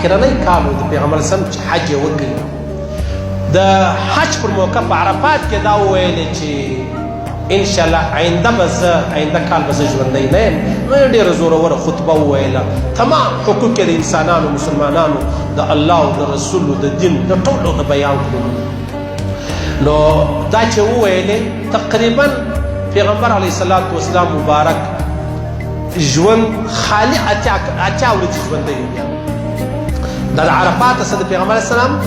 کرنۍ کال و د پیغمبر سم چې حج یې وکړي د حج پر موقع په عرفات کې دا وویلې چې انشاءالله آینده کال به زه ژوندی نه یم نو یې ډېره زوروره خطبه وویله تمام حقوق یې د انسانانو مسلمانانو د الله او د رسولو د دین د ټولو د بیان کړلو نو دا چې وویلې تقریبا پیغمبر علیه الصلاة والسلام مبارک ژوند خالي اتیا ورځې ژوندی و دا د عرفات څخه د پیغمبر اسلام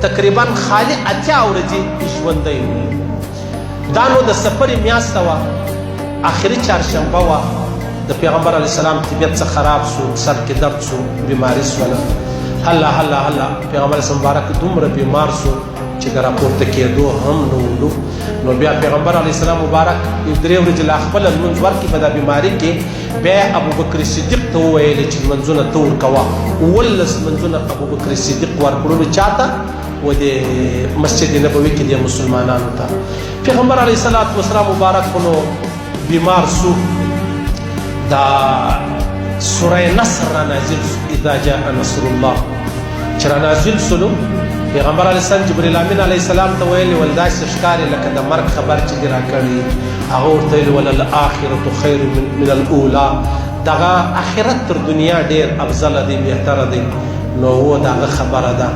تقریبا خالي اتیا ورځې ژوندی و دا نو د سفرې میاشته وه آخري چهارشنبه وه د پیغمبر علیه السلام طبیعت څه خراب سو سر کې درد سو بیماري سوله هله پیغمبر اسلام مبارک دومره بیمار سو چې د راپورته کېدو هم نه ولو نو بیا پیغمبر علیه السلام مبارک یو 3 ورځې لا خپله لمونځ ورکړي په دا بیماري کې بیا ابوبکر صدیق ته وویلې چې لمونځونه ته ورکوه 19 لمونځونه ابوبکر صدیق ورکړلو چاته و د مسجد نبوي کې د مسلمانانو ته پیغمبر علیه الصلاة والسلام مبارک نو بیمار سو دا سوره نصر را نازل سو اذا جاء نصر الله چې را نازل سلو پیغمبر علیه السلام جبریل امین علیه السلام ته ویلي ول داسې ښکاري لکه د مرګ خبر چې دې راکړي هغه ورته ویلي وللآخرة خیر من الاولی دغه آخرت تر دنیا ډېر افضله دی بهتره دی نو و دغه خبره ده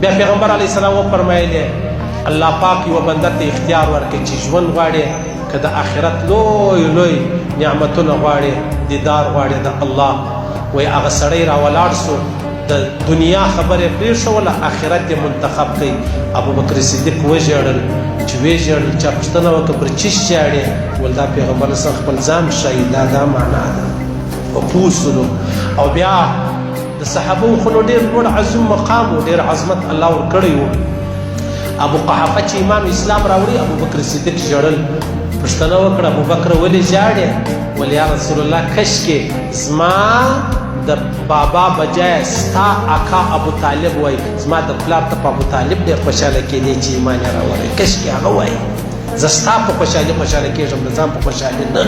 بیا پیغمبر علیه السلام وفرمایلې الله پاک یوه بنده ته اختیار ورکړي چې ژوند غواړي که د آخرت لوی نعمتونه غواړي دیدار غواړي د الله وایي هغه سړی راولاړ سو د دنیا خبرې پرېښوله آخرت یې منتخب کړئ ابوبکر صدیق وژړل چې وژړل چا پوښتنه وکړه پر چی ژاړې ول دا پیغمبر اسلام خپل ځان ښایي دا معنا ده پوه سولو او بیا د صحابو خو نو ډېر لوړ عظیم مقام و ډېر عظمت الله ورکړی و ابو قحافه چې امام اسلام راوړي ابوبکر صدیق ژړل پوښتنه وکړه ابوبکر ولې ژاړې ول یا رسول الله کشکې زما د بابا بجای ستا اکا ابو طالب وای زما د پلار ته په ابو طالب ډېر خوشحاله کېدی چې ایمان یې راوړی کشکې هغه وایي زه ستا په خوشحالي کېږم د ځان په خوشحالي نه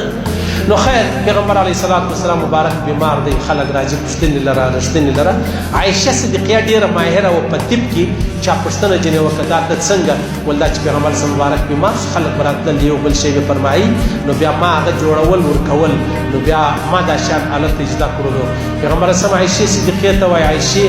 نو خیر پیغمبر علیه الصلاة والسلام مبارک بیمار دی خلک راځي پوښتنې لره رښتینې لره عایشه صدیقیه ډېره ماهره وه په طب کې چا پوښتنه جنې وکړه دا ته څنګه ول دا چې پیغمبر صلی مبارک بیمار شو خلک به راتلل یو بل شی به فرمایي نو بیا ما هغه جوړول ورکول نو بیا ما دا شان حالت اجدا کړلو پیغمبر اسلام عایشې صدیقیه ته وایي عایشې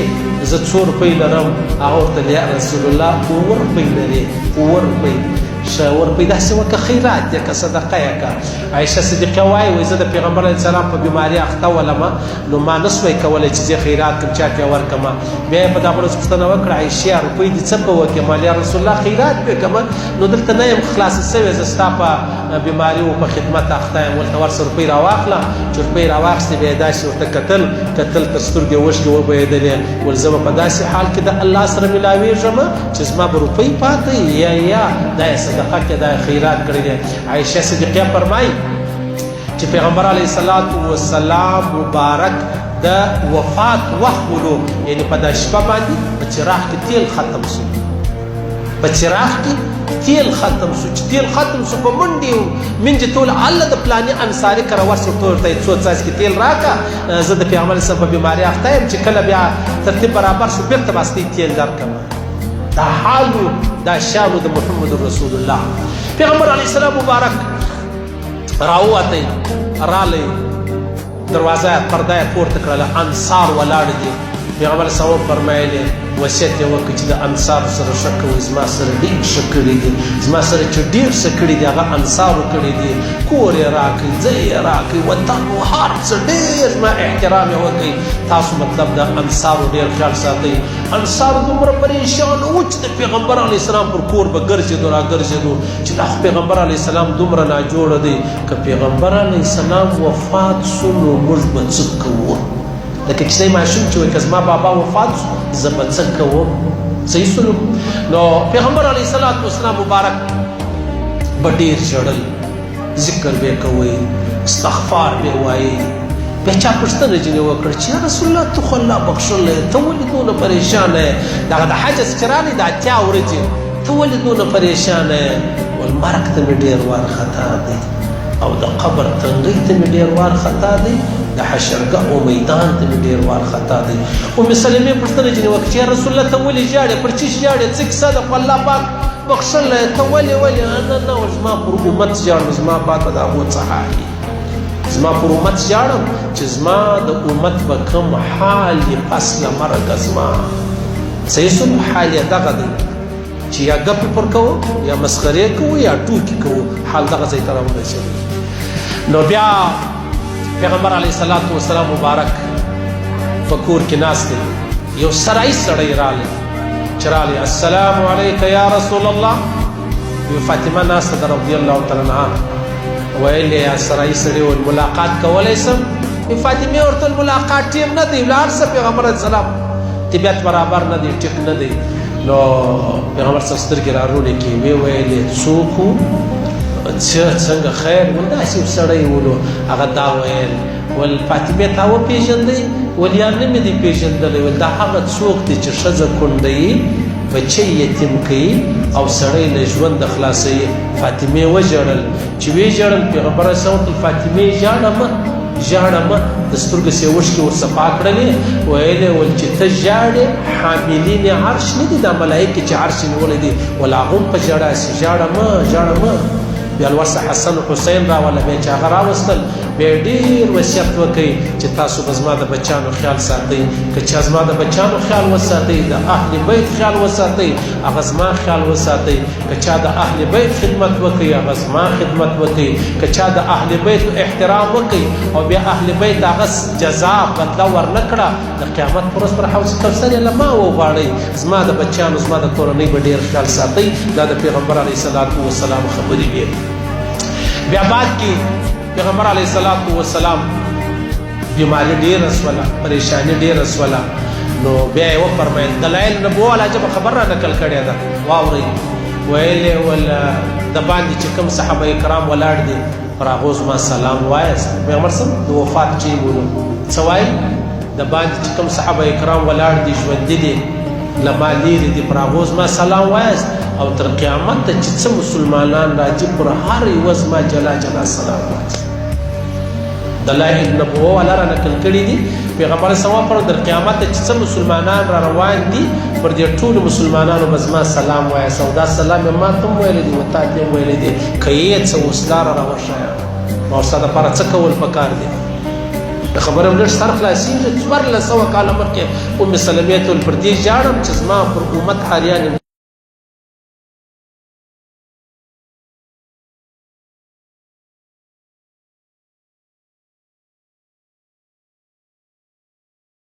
زه 2 روپۍ لرم هغه ورته یا رسول الله 2 روپۍ لرې 2 روپۍ شاور پیدا سي وکه خیرات یا که صدقه یا که عایشه صدیقه وایي زه د پیغمبر علیه السلام په بیماري اخته ولمه نو ما نسوی کولی چې زه خیرات کړم چا ته ورکړم بیا یې په دغه ورځ پوښتنه وکړه عایشې روپۍ دې څه به وکړم یا رسول الله خیرات به کړم نو دلته نه یم خلاصه سوې زه ستا په بیماري و په خدمت اخته یم ورته ورسه روپۍ راواخله چې روپۍ راواخیستې بیا یې داسې ورته کتل تر سترګې اوښکې وبهېدلې ول زه به په داسې حال کې د الله سره ملاوېږم چې زما به روپۍ پاتې یا دا یې صدقه کې دا خیرات کړی دی عایشه صدیقیه فرمایي چې پیغمبر علیه الصلاة والسلام مبارک د وفات وخت ولو یعنی په دا شپه باندې په چراغ کې تیل ختم سو په چراغ کې تیل ختم سو چې تیل ختم سو په منډې منځې ټول الله د پلاني انصاري کره ورسو ورته څو څاڅکي تیل راکړه زه د پیغمبر صلی په بیماري اخته یم چې کله بیا ترتیب برابر شو بېرته به ستې تیل درکړم دا حالو دا شانو د محمد رسول الله پیغمبر علیه السلام مبارک راووتی رالی دروازه پرده یې پورته کړله انصار ولاړ دي پیغمبر اسلام فرمایلې وصیت یې وکړ چې د انصارو سره ښه کوئ زما سره ډېر ښه کړي دي زما سره چې ډېر ښه کړي دي هغه انصارو کړي دي کور یې راکړئ ځای یې راکړئ وطن و هر څه ډېر زما احترام یې وکړئ تاسو مطلب د انصارو ډېر خیال ساتئ انصارو دومره پریشان وو چې د پیغمبر علیه السلام پر کور به ګرځېدو راګرځېدو چې دا خو پیغمبر علیه السلام دومره ناجوړه دی که پیغمبر علیه السلام وفات سو نو موږ به څه کوو لکه کیسې ماشوم چې وایي که زما بابا وفات سو زه به څه کوم صحیح سلوک نو پیغمبر علیه الصلاة والسلام مبارک به ډېر ژړل ذکر به یې کوئ استغفار به یې وایي بیا چا پوښتنه ځینې وکړه چې یا رسول الله ته خو الله بخښلی ته ولې دونه پریشانه یې دغه د حج چې راغلی د 8 ورځې ته ولې دونه پریشانه یې ول مرګ ته مې ډېر وارخطا دی او د قبر تنګۍ ته مې ډېر وارخطا دی د حشرګاه میدان ته مې ډېر وارخطا دی. ام سلمې پوښتنه ځینې وکړه چې یا رسول الله ته ولې ژاړې، پر چی ژاړې، څه کیسه ده، خو الله پاک بخښلی ته ولې نه زما پر امت ژاړم، زما پاته د هغو څه حال وي، زما پر امت ژاړم چې زما د امت به کوم حال وي پس له مرګه، زما صحیح شو حال یې دغه دی چې یا ګپې پر کوو یا مسخرې کوو یا ټوکې کوو، حال دغه ځای ته راورسېدی. نو بیا پیغمبر علیه الصلاة والسلام مبارک په کور کې ناست دی، یو سرایي سړی راغلی چې راغلی السلام علیک یا رسول الله. یو فاطمه ناسته ده رضی الله تعالی عنها، ویل یا سرایي سړي ویل ملاقات کولی شم؟ فاطمې ورته ویل ملاقات ټیم نه دی، ولاړ شه پیغمبر علیه السلام طبیعت برابر نه دی، ټیک نه دی. نو پیغمبر صاحب سترګې راروڼې کړې، ویې ویلې څوک وو، څنګه خیر و، داسې یو سړی ولو. هغه دا ویل ول فاطمې تا وپېژندی؟ ول یا نه مې دې پېژندلی؟ ول دا هغه څوک دی چې ښځه کونډوي، بچی یتیم کوي او سړی له ژونده خلاصوي. فاطمې وژړل، چې ویې ژړل پیغمبر صلی الله علیه وسلم فاطمې ژاړه مه د سترګو سې اوښکې ورصفا کړلې، ویلې ول چې ته ژاړې حاملین عرش نه دي، دا ملایکې چې عرش نیولی دي ول هغه هم په ژړا سي، ژاړه مه. بیا ورسه حسن حسین راوله، بیا چې هغه راوستل بیا ډېر وصیت وکړي چې تاسو به زما د بچیانو خیال ساتئ، که چا زما د بچیانو خیال وساتئ، د اهل بیت خیال وساتئ، هغه زما خیال وساتئ، که چا د اهل بیت خدمت وکړي هغه زما خدمت وکړي، که چا د اهل بیت احترام وکړي او بیا اهل بیت هغه جزا بدله ورنه کړه، د قیامت په ورځ پر حوض کوثر یې له ما وغواړئ، زما د بچیانو زما د کورنۍ به ډېر خیال ساتئ. دا د پیغمبر علیه الصلاة والسلام خبرې وې. بیا بعد کې پیغمبر علیه الصلاة والسلام بیماري ډېره شوله، پریشاني ډېره شوله. نو بیا یې وفرمیل دلایل نبوه والا عجبه خبر را نقل کړې ده، واورئ. ویلې ول د باندې چې کوم صحابه کرام ولاړ دي پر هغو زما سلام وایست. پیغمبر صاحب د وفات چې بولو څه وایي؟ د باندې چې کوم صحابه کرام ولاړ دي ژوندي دي له ما لرې دي پر هغو زما سلام وایست، او تر قیامت ته چې څه مسلمانان راځي پر هر یوه زما جلا سلام وایست. دلایل نبوه والا را نقل کړي دي. پیغمبر صلی الله علیه وسلم تر قیامت ته چې څه مسلمانان را روان دي پر دې ټولو مسلمانانو به زما سلام وایست، او دا سلام یې ما ته هم ویلی دی او تا ته هم ویلی دی، که یې څه وسله را راوښایه نو ستا دپاره څه کول پکار دي؟ د خبرو لږ سر خلاصېږي. 1400 کاله مخکې ام سلمې ته ویل پر دې ژاړم چې زما پر امت حاریان